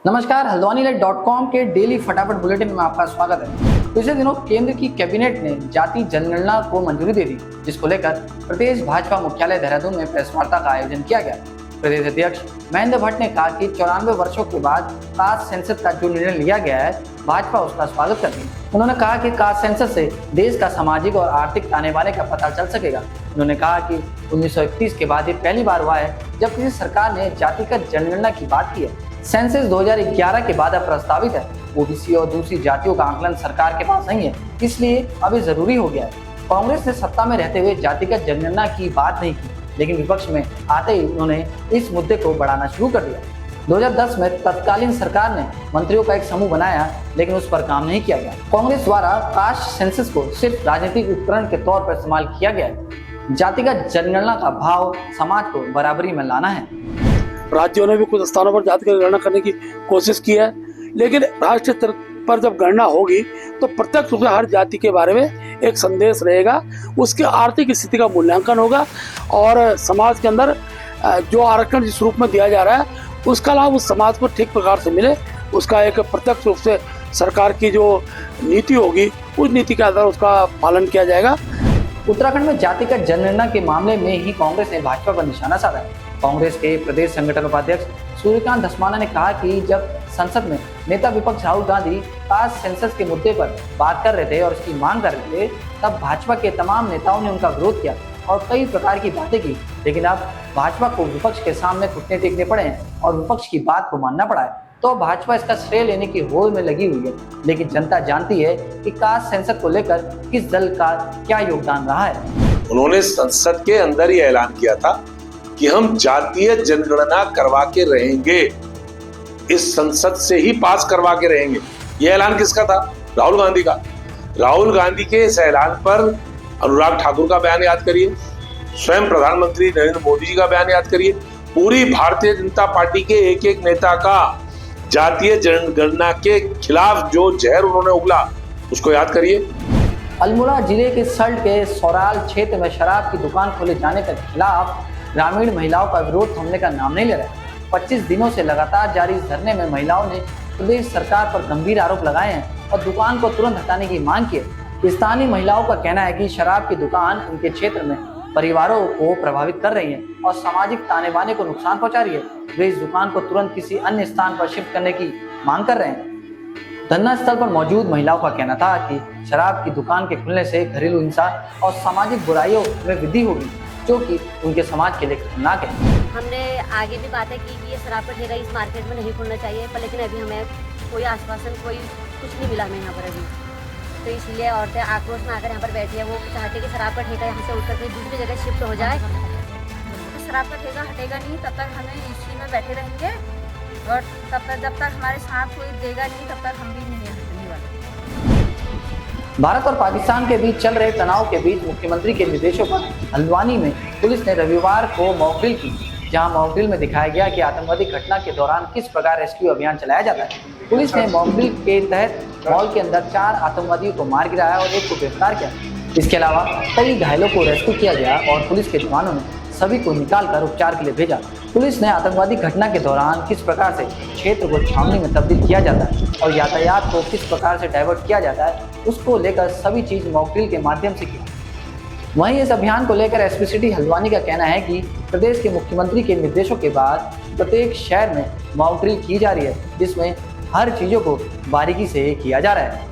नमस्कार, हल्द्वानीलाइव.com के डेली फटाफट बुलेटिन में आपका स्वागत है। पिछले दिनों केंद्र की कैबिनेट ने जाति जनगणना को मंजूरी दे दी, जिसको लेकर प्रदेश भाजपा मुख्यालय देहरादून में प्रेस वार्ता का आयोजन किया गया। प्रदेश अध्यक्ष महेंद्र भट्ट ने कहा कि 94 वर्षों के बाद कास्ट सेंसस का जो निर्णय लिया गया है, भाजपा उसका स्वागत करती है। उन्होंने कहा कि कास्ट सेंसस से देश का सामाजिक और आर्थिक ताने बाने का पता चल सकेगा। उन्होंने कहा कि 1931 के बाद ये पहली बार हुआ है जब किसी सरकार ने जातिगत जनगणना की बात की है। सेंसस 2011 के बाद अब प्रस्तावित है। ओबीसी और दूसरी जातियों का आकलन सरकार के पास नहीं है, इसलिए अब ये जरूरी हो गया है। कांग्रेस ने सत्ता में रहते हुए जातिगत जनगणना की बात नहीं की, लेकिन विपक्ष में आते ही उन्होंने इस मुद्दे को बढ़ाना शुरू कर दिया। 2010 में तत्कालीन सरकार ने मंत्रियों का एक समूह बनाया, लेकिन उस पर काम नहीं किया गया। कांग्रेस द्वारा कास्ट सेंसस को सिर्फ राजनीतिक उपकरण के तौर पर इस्तेमाल किया गया है। जातिगत जनगणना का भाव समाज को बराबरी में लाना है। राज्यों ने भी कुछ स्थानों पर जाति की गणना करने की कोशिश की है, लेकिन राष्ट्रीय स्तर पर जब गणना होगी तो प्रत्यक्ष रूप से हर जाति के बारे में एक संदेश रहेगा, उसके आर्थिक स्थिति का मूल्यांकन होगा और समाज के अंदर जो आरक्षण जिस रूप में दिया जा रहा है उसका लाभ उस समाज को ठीक प्रकार से मिले, उसका एक प्रत्यक्ष रूप से सरकार की जो नीति होगी उस नीति के आधार उसका पालन किया जाएगा। उत्तराखंड में जातिगत जनगणना के मामले में ही कांग्रेस ने भाजपा पर निशाना साधा है। कांग्रेस के प्रदेश संगठन उपाध्यक्ष सूर्यकांत धस्माना ने कहा कि जब संसद में नेता विपक्ष राहुल गांधी कास्ट सेंसस के मुद्दे पर बात कर रहे थे और इसकी मांग कर रहे थे, तब भाजपा के तमाम नेताओं ने उनका विरोध किया और कई प्रकार की बातें की। लेकिन अब भाजपा को विपक्ष के सामने घुटने टेकने पड़े हैं और विपक्ष की बात को मानना पड़ा है, तो भाजपा इसका श्रेय लेने की होड़ में लगी हुई है। लेकिन जनता जानती है कि कास्ट सेंसस को लेकर किस दल का क्या योगदान रहा है। उन्होंने संसद के अंदर ही ऐलान किया था कि हम जातीय जनगणना करवा के रहेंगे, इस संसद से ही पास करवा के रहेंगे। यह ऐलान किसका था? राहुल गांधी का। राहुल गांधी के इस ऐलान पर अनुराग ठाकुर का बयान याद करिए, स्वयं प्रधानमंत्री नरेंद्र मोदी जी का बयान याद करिए, पूरी भारतीय जनता पार्टी के एक एक नेता का जातीय जनगणना के खिलाफ जो जहर उन्होंने उगला उसको याद करिए। अल्मोड़ा जिले के सल्ट के सौराल क्षेत्र में शराब की दुकान खोले जाने के खिलाफ ग्रामीण महिलाओं का विरोध थमने का नाम नहीं ले रहा है। 25 दिनों से लगातार जारी इस धरने में महिलाओं ने प्रदेश सरकार पर गंभीर आरोप लगाए हैं और दुकान को तुरंत हटाने की मांग की है। स्थानीय महिलाओं का कहना है कि शराब की दुकान उनके क्षेत्र में परिवारों को प्रभावित कर रही है और सामाजिक ताने बाने को नुकसान पहुंचा रही है। वे इस दुकान को तुरंत किसी अन्य स्थान पर शिफ्ट करने की मांग कर रहे हैं। धरना स्थल पर मौजूद महिलाओं का कहना था कि शराब की दुकान के खुलने से घरेलू हिंसा और सामाजिक बुराइयों में वृद्धि होगी, जो कि उनके समाज के लिए खतरनाक है। हमने आगे भी बातें की कि ये शराब का ठेका इस मार्केट में नहीं खुलना चाहिए, पर लेकिन अभी हमें कोई आश्वासन कोई कुछ नहीं मिला हमें यहाँ पर अभी। तो इसलिए औरतें आक्रोश में आकर यहाँ पर बैठी है। वो चाहते कि शराब का ठेका यहाँ से उठ करके दूसरी जगह शिफ्ट हो जाए। तो शराब का ठेका हटेगा नहीं तब तक हमें इसी में बैठे रहेंगे और तब तक जब तक हमारे साथ कोई देगा नहीं तब तक हम भी नहीं हटने वाले। भारत और पाकिस्तान के बीच चल रहे तनाव के बीच मुख्यमंत्री के निर्देशों पर हल्द्वानी में पुलिस ने रविवार को मॉकड्रिल की, जहां मॉकड्रिल में दिखाया गया कि आतंकवादी घटना के दौरान किस प्रकार रेस्क्यू अभियान चलाया जाता है। पुलिस ने मॉकड्रिल के तहत मॉल के अंदर 4 आतंकवादियों को मार गिराया और एक को गिरफ्तार किया। इसके अलावा कई घायलों को रेस्क्यू किया गया और पुलिस के जवानों ने सभी को निकालकर उपचार के लिए भेजा। पुलिस ने आतंकवादी घटना के दौरान किस प्रकार से क्षेत्र को छावनी में तब्दील किया जाता है और यातायात को किस प्रकार से डाइवर्ट किया जाता है, उसको लेकर सभी चीज मॉकड्रिल के माध्यम से की। वहीं इस अभियान को लेकर एसपी सिटी हल्द्वानी का कहना है कि प्रदेश के मुख्यमंत्री के निर्देशों के बाद प्रत्येक शहर में मॉकड्रिल की जा रही है, जिसमें हर चीजों को बारीकी से किया जा रहा है।